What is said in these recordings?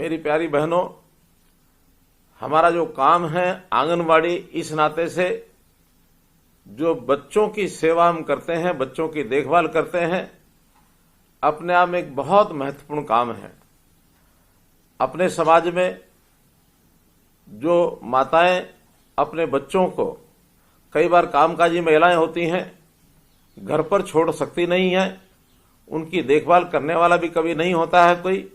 मेरी प्यारी बहनों, हमारा जो काम है आंगनवाड़ी, इस नाते से जो बच्चों की सेवा हम करते हैं, बच्चों की देखभाल करते हैं, अपने आप में एक बहुत महत्वपूर्ण काम है। अपने समाज में जो माताएं अपने बच्चों को, कई बार कामकाजी महिलाएं होती हैं, घर पर छोड़ सकती नहीं है, उनकी देखभाल करने वाला भी कभी नहीं होता है कोई।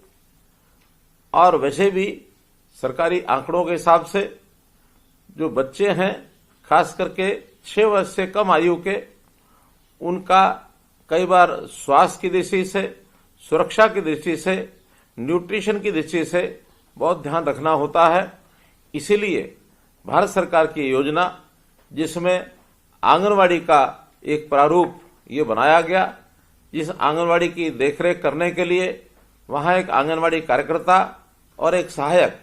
और वैसे भी सरकारी आंकड़ों के हिसाब से जो बच्चे हैं, खास करके 6 वर्ष से कम आयु के, उनका कई बार स्वास्थ्य की दृष्टि से, सुरक्षा की दृष्टि से, न्यूट्रिशन की दृष्टि से बहुत ध्यान रखना होता है। इसीलिए भारत सरकार की योजना, जिसमें आंगनवाड़ी का एक प्रारूप ये बनाया गया, जिस आंगनवाड़ी की देखरेख करने के लिए वहां एक आंगनवाड़ी कार्यकर्ता और एक सहायक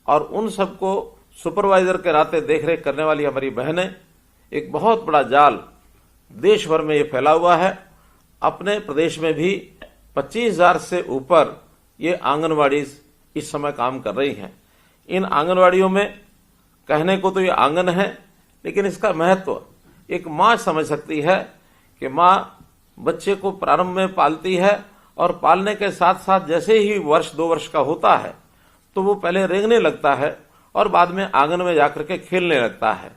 और उन सबको सुपरवाइजर के नाते देखरेख करने वाली हमारी बहनें, एक बहुत बड़ा जाल देश भर में ये फैला हुआ है। अपने प्रदेश में भी 25,000 से ऊपर ये आंगनवाड़ी इस समय काम कर रही हैं। इन आंगनवाड़ियों में कहने को तो ये आंगन है, लेकिन इसका महत्व एक माँ समझ सकती है कि माँ बच्चे को प्रारंभ में पालती है और पालने के साथ साथ जैसे ही वर्ष 2 वर्ष का होता है तो वो पहले रेंगने लगता है और बाद में आंगन में जाकर के खेलने लगता है।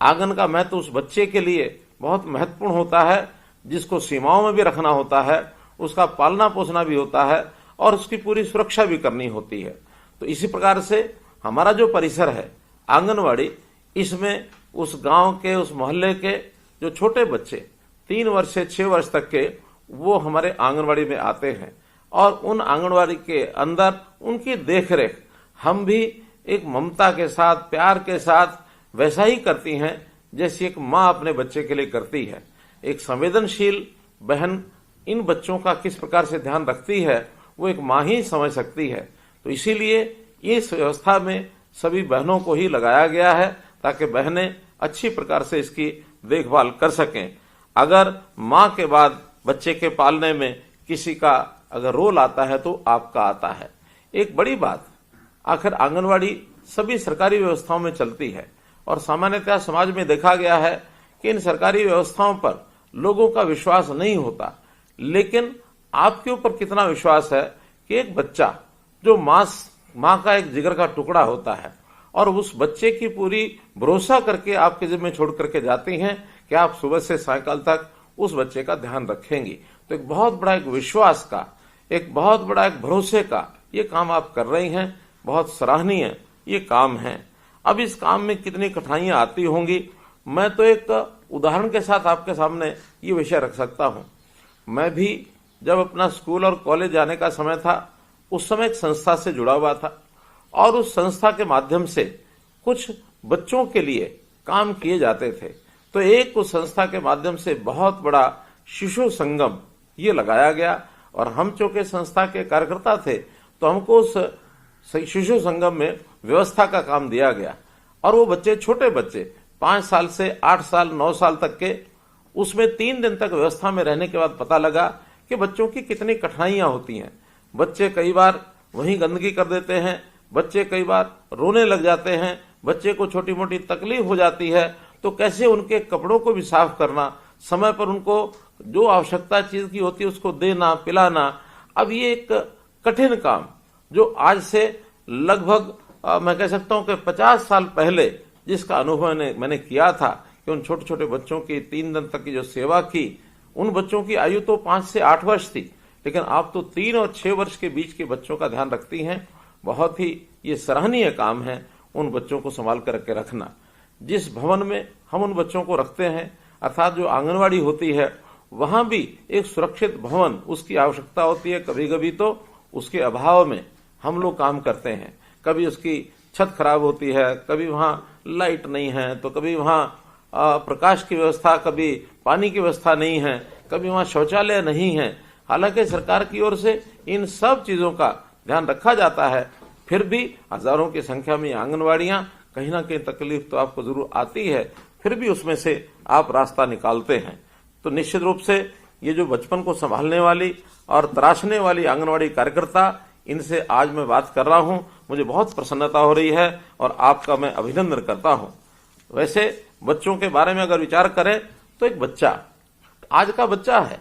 आंगन का महत्व उस बच्चे के लिए बहुत महत्वपूर्ण होता है, जिसको सीमाओं में भी रखना होता है, उसका पालना पोसना भी होता है और उसकी पूरी सुरक्षा भी करनी होती है। तो इसी प्रकार से हमारा जो परिसर है आंगनवाड़ी, इसमें उस गांव के, उस मोहल्ले के जो छोटे बच्चे 3 वर्ष से 6 वर्ष तक के, वो हमारे आंगनवाड़ी में आते हैं और उन आंगनवाड़ी के अंदर उनकी देखरेख हम भी एक ममता के साथ, प्यार के साथ वैसा ही करती हैं जैसे एक माँ अपने बच्चे के लिए करती है। एक संवेदनशील बहन इन बच्चों का किस प्रकार से ध्यान रखती है, वो एक माँ ही समझ सकती है। तो इसीलिए इस व्यवस्था में सभी बहनों को ही लगाया गया है ताकि बहनें अच्छी प्रकार से इसकी देखभाल कर सकें। अगर माँ के बाद बच्चे के पालने में किसी का अगर रोल आता है तो आपका आता है। एक बड़ी बात, आखिर आंगनवाड़ी सभी सरकारी व्यवस्थाओं में चलती है और सामान्यतः समाज में देखा गया है कि इन सरकारी व्यवस्थाओं पर लोगों का विश्वास नहीं होता। लेकिन आपके ऊपर कितना विश्वास है कि एक बच्चा जो माँ का एक जिगर का टुकड़ा होता है और उस बच्चे की पूरी भरोसा करके आपके जिम्मे छोड़ करके जाती हैं कि आप सुबह से सायंकाल तक उस बच्चे का ध्यान रखेंगी। तो एक बहुत बड़ा एक विश्वास का, एक बहुत बड़ा एक भरोसे का ये काम आप कर रही हैं। बहुत सराहनीय ये काम है। अब इस काम में कितनी कठिनाइयां आती होंगी, मैं तो एक उदाहरण के साथ आपके सामने ये विषय रख सकता हूं। मैं भी जब अपना स्कूल और कॉलेज जाने का समय था, उस समय एक संस्था से जुड़ा हुआ था और उस संस्था के माध्यम से कुछ बच्चों के लिए काम किए जाते थे। तो एक उस संस्था के माध्यम से बहुत बड़ा शिशु संगम ये लगाया गया और हम चूंकि संस्था के कार्यकर्ता थे तो हमको उस शिशु संगम में व्यवस्था का काम दिया गया और वो बच्चे, छोटे बच्चे 5 साल से 8 साल 9 साल तक के, उसमें 3 दिन तक व्यवस्था में रहने के बाद पता लगा कि बच्चों की कितनी कठिनाइयां होती हैं। बच्चे कई बार वहीं गंदगी कर देते हैं, बच्चे कई बार रोने लग जाते हैं, बच्चे को छोटी मोटी तकलीफ हो जाती है, तो कैसे उनके कपड़ों को भी साफ करना, समय पर उनको जो आवश्यकता चीज की होती है उसको देना, पिलाना। अब ये एक कठिन काम जो आज से लगभग मैं कह सकता हूं कि 50 साल पहले जिसका अनुभव मैंने किया था कि उन छोटे छोटे बच्चों की 3 दिन तक की जो सेवा की, उन बच्चों की आयु तो 5 से 8 वर्ष थी, लेकिन आप तो 3 और 6 वर्ष के बीच के बच्चों का ध्यान रखती हैं। बहुत ही ये सराहनीय काम है उन बच्चों को संभाल कर के रखना। जिस भवन में हम उन बच्चों को रखते हैं, अर्थात जो आंगनवाड़ी होती है, वहां भी एक सुरक्षित भवन उसकी आवश्यकता होती है। कभी कभी तो उसके अभाव में हम लोग काम करते हैं। कभी उसकी छत खराब होती है, कभी वहां लाइट नहीं है, तो कभी वहां प्रकाश की व्यवस्था, कभी पानी की व्यवस्था नहीं है, कभी वहां शौचालय नहीं है। हालांकि सरकार की ओर से इन सब चीजों का ध्यान रखा जाता है, फिर भी हजारों की संख्या में आंगनवाड़ियां, कहीं ना कहीं तकलीफ तो आपको जरूर आती है, फिर भी उसमें से आप रास्ता निकालते हैं। तो निश्चित रूप से ये जो बचपन को संभालने वाली और तराशने वाली आंगनवाड़ी कार्यकर्ता, इनसे आज मैं बात कर रहा हूं, मुझे बहुत प्रसन्नता हो रही है और आपका मैं अभिनंदन करता हूं। वैसे बच्चों के बारे में अगर विचार करें तो एक बच्चा आज का बच्चा है,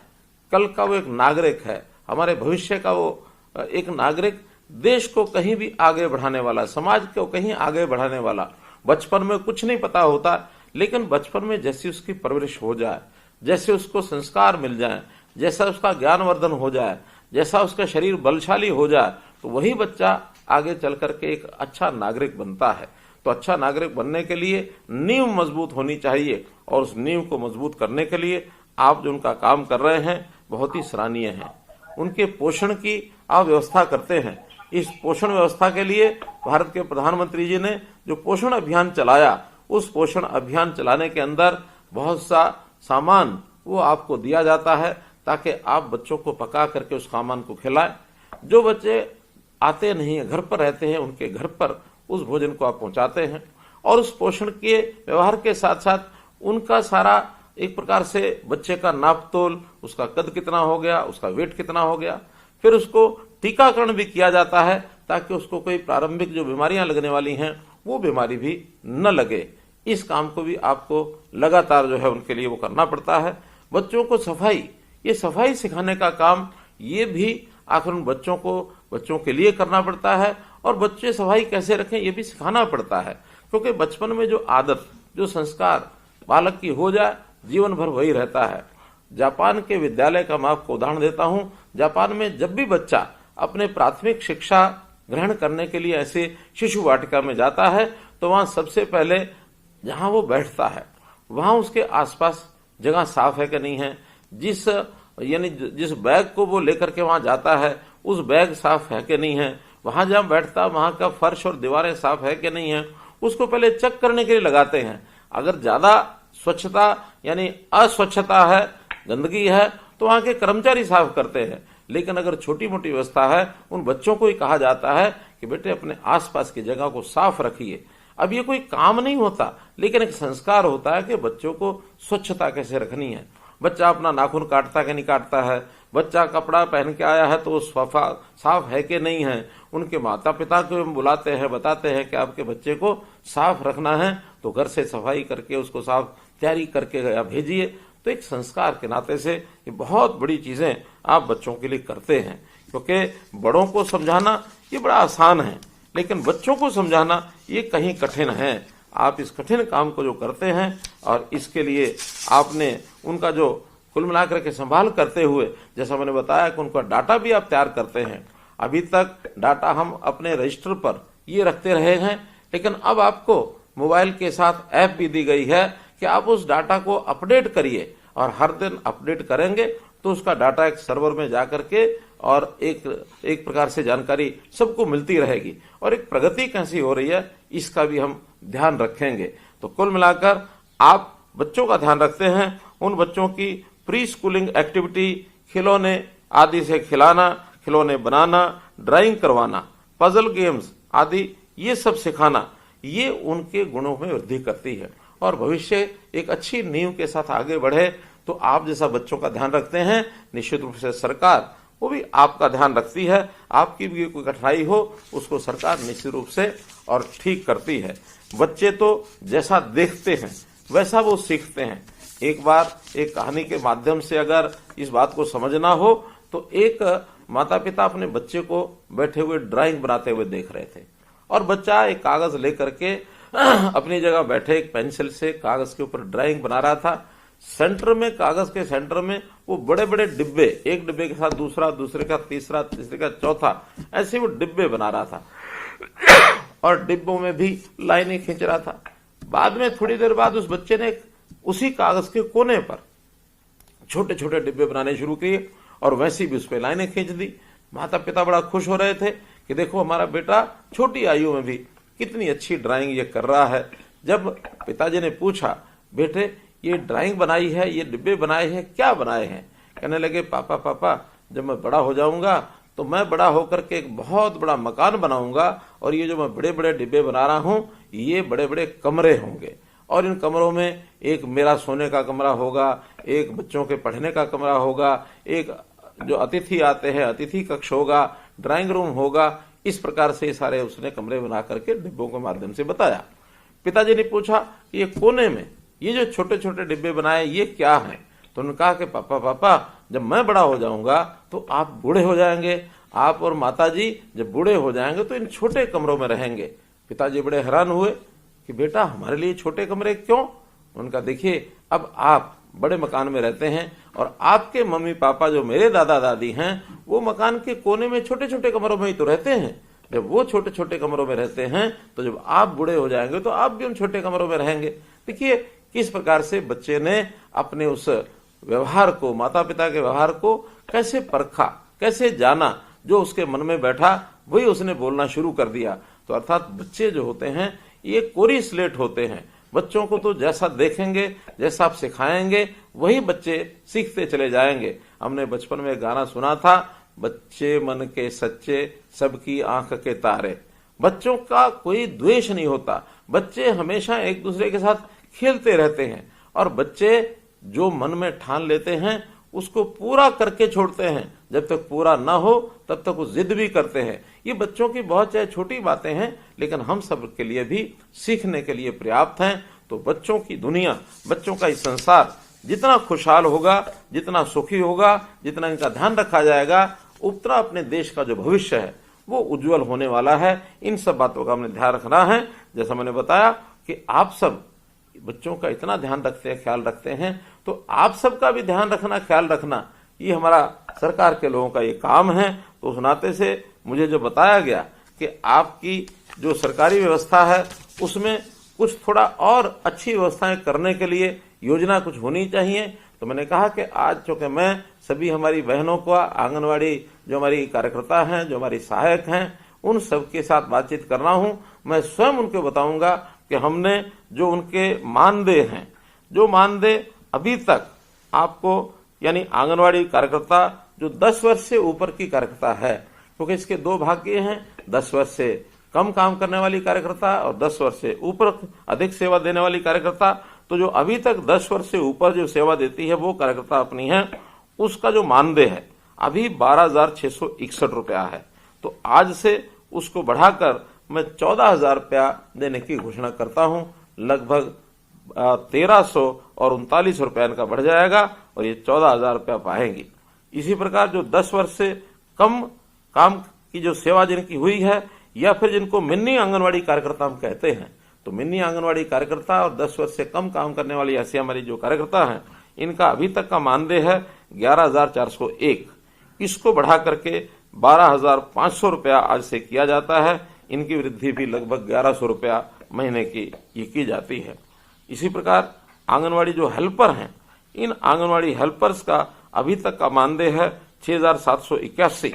कल का वो एक नागरिक है, हमारे भविष्य का वो एक नागरिक, देश को कहीं भी आगे बढ़ाने वाला, समाज को कहीं आगे बढ़ाने वाला। बचपन में कुछ नहीं पता होता, लेकिन बचपन में जैसी उसकी परवरिश हो जाए, जैसे उसको संस्कार मिल जाए, जैसा उसका ज्ञानवर्धन हो जाए, जैसा उसका शरीर बलशाली हो जाए, तो वही बच्चा आगे चल करके एक अच्छा नागरिक बनता है। तो अच्छा नागरिक बनने के लिए नींव मजबूत होनी चाहिए, और उस नींव को मजबूत करने के लिए आप जो उनका काम कर रहे हैं बहुत ही सराहनीय है। उनके पोषण की आप व्यवस्था करते हैं। इस पोषण व्यवस्था के लिए भारत के प्रधानमंत्री जी ने जो पोषण अभियान चलाया, उस पोषण अभियान चलाने के अंदर बहुत सा सामान वो आपको दिया जाता है ताकि आप बच्चों को पका करके उस सामान को खिलाएं। जो बच्चे आते नहीं है, घर पर रहते हैं, उनके घर पर उस भोजन को आप पहुंचाते हैं, और उस पोषण के व्यवहार के साथ साथ उनका सारा एक प्रकार से बच्चे का नाप तोल, उसका कद कितना हो गया, उसका वेट कितना हो गया, फिर उसको टीकाकरण भी किया जाता है ताकि उसको कोई प्रारंभिक जो बीमारियां लगने वाली हैं वो बीमारी भी न लगे। इस काम को भी आपको लगातार जो है उनके लिए वो करना पड़ता है। बच्चों को सफाई, ये सफाई सिखाने का काम ये भी आखिर उन बच्चों के लिए करना पड़ता है, और बच्चे सफाई कैसे रखें ये भी सिखाना पड़ता है, क्योंकि बचपन में जो आदत, जो संस्कार बालक की हो जाए, जीवन भर वही रहता है। जापान के विद्यालय का मैं आपको उदाहरण देता हूं। जापान में जब भी बच्चा अपने प्राथमिक शिक्षा ग्रहण करने के लिए ऐसे शिशु वाटिका में जाता है, तो वहां सबसे पहले जहां वो बैठता है वहां उसके आसपास जगह साफ है कि नहीं है, जिस बैग को वो लेकर के वहां जाता है उस बैग साफ है कि नहीं है, वहां जहां बैठता वहां का फर्श और दीवारें साफ है कि नहीं है, उसको पहले चेक करने के लिए लगाते हैं। अगर ज्यादा स्वच्छता यानी अस्वच्छता है, गंदगी है, तो वहां के कर्मचारी साफ करते हैं। लेकिन अगर छोटी मोटी व्यवस्था है, उन बच्चों को ही कहा जाता है कि बेटे अपने आसपास की जगह को साफ रखिए। अब ये कोई काम नहीं होता, लेकिन एक संस्कार होता है कि बच्चों को स्वच्छता कैसे रखनी है। बच्चा अपना नाखून काटता कि नहीं काटता है, बच्चा कपड़ा पहन के आया है तो वो साफ है कि नहीं है। उनके माता पिता को हम बुलाते हैं, बताते हैं कि आपके बच्चे को साफ रखना है तो घर से सफाई करके उसको साफ तैयारी करके भेजिए। तो एक संस्कार के नाते से ये बहुत बड़ी चीजें आप बच्चों के लिए करते हैं, क्योंकि बड़ों को समझाना ये बड़ा आसान है, लेकिन बच्चों को समझाना ये कहीं कठिन है। आप इस कठिन काम को जो करते हैं और इसके लिए आपने उनका जो कुल मिलाकर के संभाल करते हुए, जैसा मैंने बताया कि उनका डाटा भी आप तैयार करते हैं। अभी तक डाटा हम अपने रजिस्टर पर ये रखते रहे हैं, लेकिन अब आपको मोबाइल के साथ ऐप भी दी गई है कि आप उस डाटा को अपडेट करिए, और हर दिन अपडेट करेंगे तो उसका डाटा एक सर्वर में जाकर के और एक प्रकार से जानकारी सबको मिलती रहेगी, और एक प्रगति कैसी हो रही है इसका भी हम ध्यान रखेंगे। तो कुल मिलाकर आप बच्चों का ध्यान रखते हैं, उन बच्चों की प्री स्कूलिंग एक्टिविटी, खिलौने आदि से खिलाना, खिलौने बनाना, ड्राइंग करवाना, पजल गेम्स आदि ये सब सिखाना, ये उनके गुणों में वृद्धि करती है, और भविष्य एक अच्छी नींव के साथ आगे बढ़े। तो आप जैसा बच्चों का ध्यान रखते हैं, निश्चित रूप से सरकार वो भी आपका ध्यान रखती है। आपकी भी कोई कठिनाई हो उसको सरकार निश्चित रूप से और ठीक करती है। बच्चे तो जैसा देखते हैं वैसा वो सीखते हैं। एक बार एक कहानी के माध्यम से अगर इस बात को समझना हो तो एक माता पिता अपने बच्चे को बैठे हुए ड्राइंग बनाते हुए देख रहे थे, और बच्चा एक कागज लेकर के अपनी जगह बैठे एक पेंसिल से कागज के ऊपर ड्राइंग बना रहा था। सेंटर में, कागज के सेंटर में वो बड़े बड़े डिब्बे, एक डिब्बे के साथ दूसरा, दूसरे का तीसरा, तीसरे का चौथा, ऐसे वो डिब्बे बना रहा था, और डिब्बों में भी लाइनें खींच रहा था। बाद में थोड़ी देर बाद उस बच्चे ने उसी कागज के कोने पर छोटे छोटे डिब्बे बनाने शुरू किए, और वैसी भी उस पर लाइनें खींच दी। माता पिता बड़ा खुश हो रहे थे कि देखो हमारा बेटा छोटी आयु में भी कितनी अच्छी ड्राइंग ये कर रहा है। जब पिताजी ने पूछा, बेटे ये ड्राइंग बनाई है, ये डिब्बे बनाए हैं, क्या बनाए हैं? कहने लगे, पापा जब मैं बड़ा हो जाऊंगा तो मैं बड़ा होकर के एक बहुत बड़ा मकान बनाऊंगा, और ये जो मैं बड़े बड़े डिब्बे बना रहा हूं ये बड़े बड़े कमरे होंगे, और इन कमरों में एक मेरा सोने का कमरा होगा, एक बच्चों के पढ़ने का कमरा होगा, एक जो अतिथि आते हैं अतिथि कक्ष होगा, ड्राइंग रूम होगा। इस प्रकार से सारे उसने कमरे बना करके डिब्बों के माध्यम से बताया। पिताजी ने पूछा ये कोने में ये जो छोटे छोटे डिब्बे बनाए ये क्या हैं? तो उन्होंने कहा कि पापा पापा जब मैं बड़ा हो जाऊंगा तो आप बूढ़े हो जाएंगे, आप और माताजी जब बूढ़े हो जाएंगे तो इन छोटे कमरों में रहेंगे। पिताजी बड़े हैरान हुए कि बेटा हमारे लिए छोटे कमरे क्यों? उनका देखिए अब आप बड़े मकान में रहते हैं और आपके मम्मी पापा जो मेरे दादा दादी हैं वो मकान के कोने में छोटे छोटे कमरों में ही तो रहते हैं। जब वो छोटे छोटे कमरों में रहते हैं तो जब आप बूढ़े हो जाएंगे तो आप भी उन छोटे कमरों में रहेंगे। देखिए किस प्रकार से बच्चे ने अपने उस व्यवहार को, माता पिता के व्यवहार को कैसे परखा, कैसे जाना, जो उसके मन में बैठा वही उसने बोलना शुरू कर दिया। तो अर्थात बच्चे जो होते हैं ये कोरी स्लेट होते हैं। बच्चों को तो जैसा देखेंगे, जैसा आप सिखाएंगे वही बच्चे सीखते चले जाएंगे। हमने बचपन में गाना सुना था, बच्चे मन के सच्चे सबकी आंख के तारे। बच्चों का कोई द्वेष नहीं होता, बच्चे हमेशा एक दूसरे के साथ खेलते रहते हैं और बच्चे जो मन में ठान लेते हैं उसको पूरा करके छोड़ते हैं। जब तक पूरा ना हो तब तक वो जिद भी करते हैं। ये बच्चों की बहुत चाहे छोटी बातें हैं लेकिन हम सब के लिए भी सीखने के लिए पर्याप्त हैं। तो बच्चों की दुनिया, बच्चों का इस संसार जितना खुशहाल होगा, जितना सुखी होगा, जितना इनका ध्यान रखा जाएगा, उतना अपने देश का जो भविष्य है वो उज्जवल होने वाला है। इन सब बातों का हमने ध्यान रखना है। जैसा मैंने बताया कि आप सब बच्चों का इतना ध्यान रखते हैं, ख्याल रखते हैं, तो आप सबका भी ध्यान रखना, ख्याल रखना, ये हमारा सरकार के लोगों का ये काम है। तो उस नाते से मुझे जो बताया गया कि आपकी जो सरकारी व्यवस्था है उसमें कुछ थोड़ा और अच्छी व्यवस्थाएं करने के लिए योजना कुछ होनी चाहिए। तो मैंने कहा कि आज चूंकि मैं सभी हमारी बहनों को, आंगनवाड़ी जो हमारी कार्यकर्ता हैं, जो हमारी सहायक हैं, उन सबके साथ बातचीत कर रहा हूं, मैं स्वयं उनको बताऊंगा कि हमने जो उनके मानदेय हैं, जो मानदेय अभी तक आपको, यानी आंगनवाड़ी कार्यकर्ता जो 10 वर्ष से ऊपर की कार्यकर्ता है, क्योंकि इसके दो भाग ये हैं, 10 वर्ष से कम काम करने वाली कार्यकर्ता और 10 वर्ष से ऊपर अधिक सेवा देने वाली कार्यकर्ता। तो जो अभी तक 10 वर्ष से ऊपर जो सेवा देती है वो कार्यकर्ता अपनी है, उसका जो मानदेय है अभी 12,661 रुपया है। तो आज से उसको बढ़ाकर मैं 14,000 रुपया देने की घोषणा करता हूं। लगभग 1,339 रुपया इनका बढ़ जाएगा और ये 14,000 रुपया पाएंगी। इसी प्रकार जो 10 वर्ष से कम काम की जो सेवा जिनकी हुई है, या फिर जिनको मिनी आंगनवाड़ी कार्यकर्ता हम कहते हैं, तो मिनी आंगनवाड़ी कार्यकर्ता और 10 वर्ष से कम काम करने वाली ऐसी हमारी जो कार्यकर्ता हैं, इनका अभी तक का मानदेय है 11,401। इसको बढ़ा करके 12,500 रुपया आज से किया जाता है। इनकी वृद्धि भी लगभग 1,100 रुपया महीने की ये की जाती है। इसी प्रकार आंगनवाड़ी जो हेल्पर हैं, इन आंगनवाड़ी हेल्पर्स का अभी तक का मानदेय है 6,781।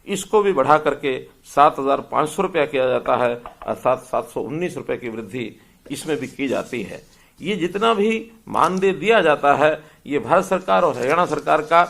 इसको भी बढ़ा करके 7,500 रुपया किया जाता है, अर्थात 719 रुपए की वृद्धि इसमें भी की जाती है। ये जितना भी मानदेय दिया जाता है ये भारत सरकार और हरियाणा सरकार का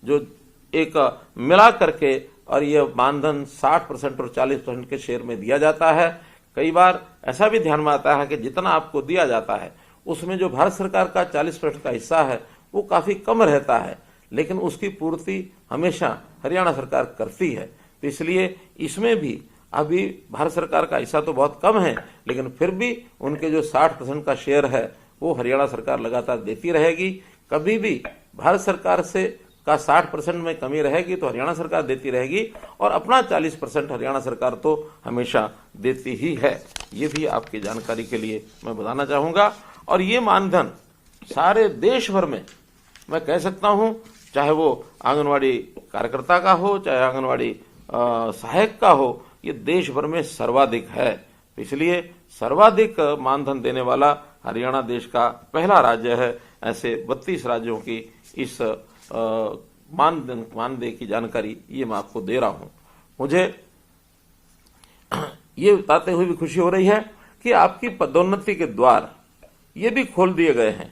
जो एक मिला करके, और ये मानधन 60% और 40% के शेयर में दिया जाता है। कई बार ऐसा भी ध्यान में आता है कि जितना आपको दिया जाता है उसमें जो भारत सरकार का 40% का हिस्सा है वो काफी कम रहता है, लेकिन उसकी पूर्ति हमेशा हरियाणा सरकार करती है। तो इसलिए इसमें भी अभी भारत सरकार का हिस्सा तो बहुत कम है, लेकिन फिर भी उनके जो 60% का शेयर है वो हरियाणा सरकार लगातार देती रहेगी। कभी भी भारत सरकार से का 60% में कमी रहेगी तो हरियाणा सरकार देती रहेगी, और अपना 40% हरियाणा सरकार तो हमेशा देती ही है। ये भी आपकी जानकारी के लिए मैं बताना चाहूंगा। और ये मानधन सारे देश भर में मैं कह सकता हूं, चाहे वो आंगनवाड़ी कार्यकर्ता का हो, चाहे आंगनवाड़ी सहायक का हो, ये देश भर में सर्वाधिक है। इसलिए सर्वाधिक मानधन देने वाला हरियाणा देश का पहला राज्य है। ऐसे 32 राज्यों की इस मानदेय की जानकारी ये मैं आपको दे रहा हूं। मुझे ये बताते हुए भी खुशी हो रही है कि आपकी पदोन्नति के द्वार ये भी खोल दिए गए हैं।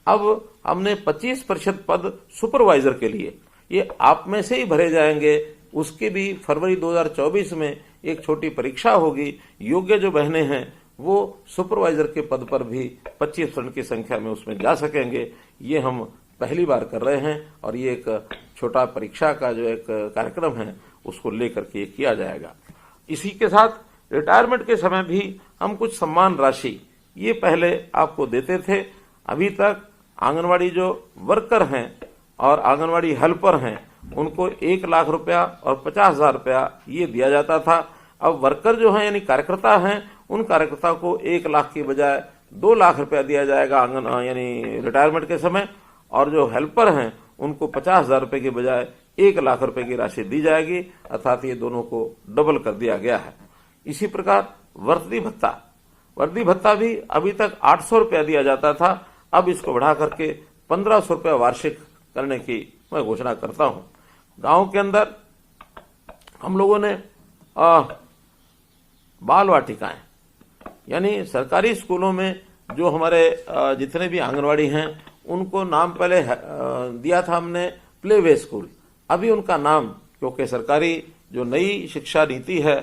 अब हमने 25% पद सुपरवाइजर के लिए ये आप में से ही भरे जाएंगे। उसकी भी फरवरी 2024 में एक छोटी परीक्षा होगी। योग्य जो बहनें हैं वो सुपरवाइजर के पद पर भी 25% की संख्या में उसमें जा सकेंगे। ये हम पहली बार कर रहे हैं और ये एक छोटा परीक्षा का जो एक कार्यक्रम है उसको लेकर के किया जाएगा। इसी के साथ रिटायरमेंट के समय भी हम कुछ सम्मान राशि ये पहले आपको देते थे। अभी तक आंगनवाड़ी जो वर्कर हैं और आंगनवाड़ी हेल्पर हैं उनको 1 लाख रुपया और 50,000 रुपया ये दिया जाता था। अब वर्कर जो हैं यानी कार्यकर्ता हैं उन कार्यकर्ता को 1 लाख की बजाय 2 लाख रुपया दिया जाएगा यानी रिटायरमेंट के समय, और जो हेल्पर हैं उनको 50,000 रुपये की बजाय 1 लाख रुपए की राशि दी जाएगी, अर्थात ये दोनों को डबल कर दिया गया है। इसी प्रकार वर्दी भत्ता भी अभी तक 800 रुपया दिया जाता था, अब इसको बढ़ा करके 1500 रुपया वार्षिक करने की मैं घोषणा करता हूं। गांव के अंदर हम लोगों ने बाल वाटिकाएं यानी सरकारी स्कूलों में जो हमारे जितने भी आंगनवाड़ी हैं उनको नाम पहले दिया था हमने प्ले वे स्कूल। अभी उनका नाम, क्योंकि सरकारी जो नई शिक्षा नीति है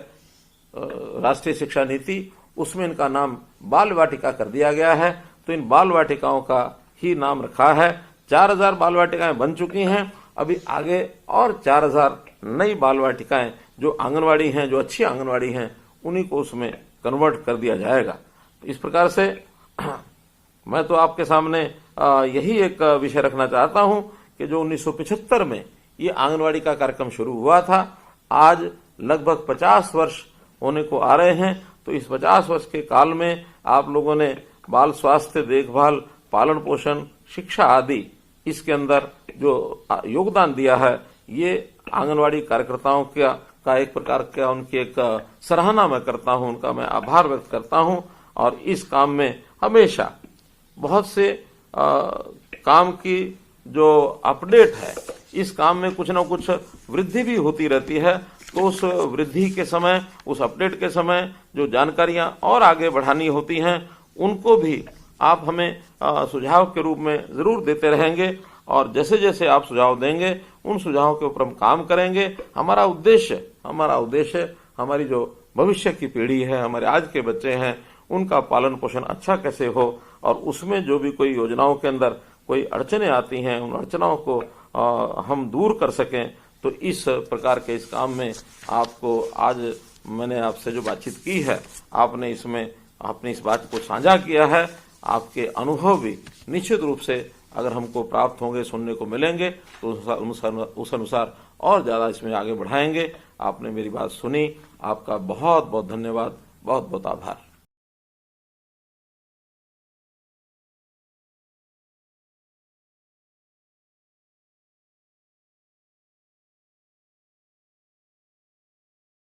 राष्ट्रीय शिक्षा नीति, उसमें इनका नाम बाल वाटिका कर दिया गया है, तो इन बाल वाटिकाओं का ही नाम रखा है। 4000 बाल वाटिकाएं बन चुकी हैं, अभी आगे और 4000 नई बाल वाटिकाएं जो आंगनवाड़ी हैं, जो अच्छी आंगनवाड़ी हैं, उन्हीं को उसमें कन्वर्ट कर दिया जाएगा। इस प्रकार से मैं तो आपके सामने यही एक विषय रखना चाहता हूं कि जो 1975 में ये आंगनवाड़ी का कार्यक्रम शुरू हुआ था, आज लगभग 50 वर्ष होने को आ रहे हैं। तो इस 50 वर्ष के काल में आप लोगों ने बाल स्वास्थ्य देखभाल, पालन पोषण, शिक्षा आदि इसके अंदर जो योगदान दिया है, ये आंगनवाड़ी कार्यकर्ताओं का एक प्रकार का उनकी एक सराहना मैं करता हूं, उनका मैं आभार व्यक्त करता हूं। और इस काम में हमेशा बहुत से काम की जो अपडेट है, इस काम में कुछ न कुछ वृद्धि भी होती रहती है। तो उस वृद्धि के समय, उस अपडेट के समय जो जानकारियां और आगे बढ़ानी होती हैं, उनको भी आप हमें सुझाव के रूप में जरूर देते रहेंगे। और जैसे जैसे आप सुझाव देंगे उन सुझावों के ऊपर हम काम करेंगे। हमारा उद्देश्य हमारी जो भविष्य की पीढ़ी है, हमारे आज के बच्चे हैं, उनका पालन पोषण अच्छा कैसे हो, और उसमें जो भी कोई योजनाओं के अंदर कोई अड़चने आती हैं, उन अड़चनाओं को हम दूर कर सकें। तो इस प्रकार के इस काम में आपको आज मैंने आपसे जो बातचीत की है, आपने इसमें अपनी इस बात को साझा किया है। आपके अनुभव भी निश्चित रूप से अगर हमको प्राप्त होंगे, सुनने को मिलेंगे, तो उस अनुसार और ज्यादा इसमें आगे बढ़ाएंगे। आपने मेरी बात सुनी, आपका बहुत बहुत धन्यवाद, बहुत बहुत आभार।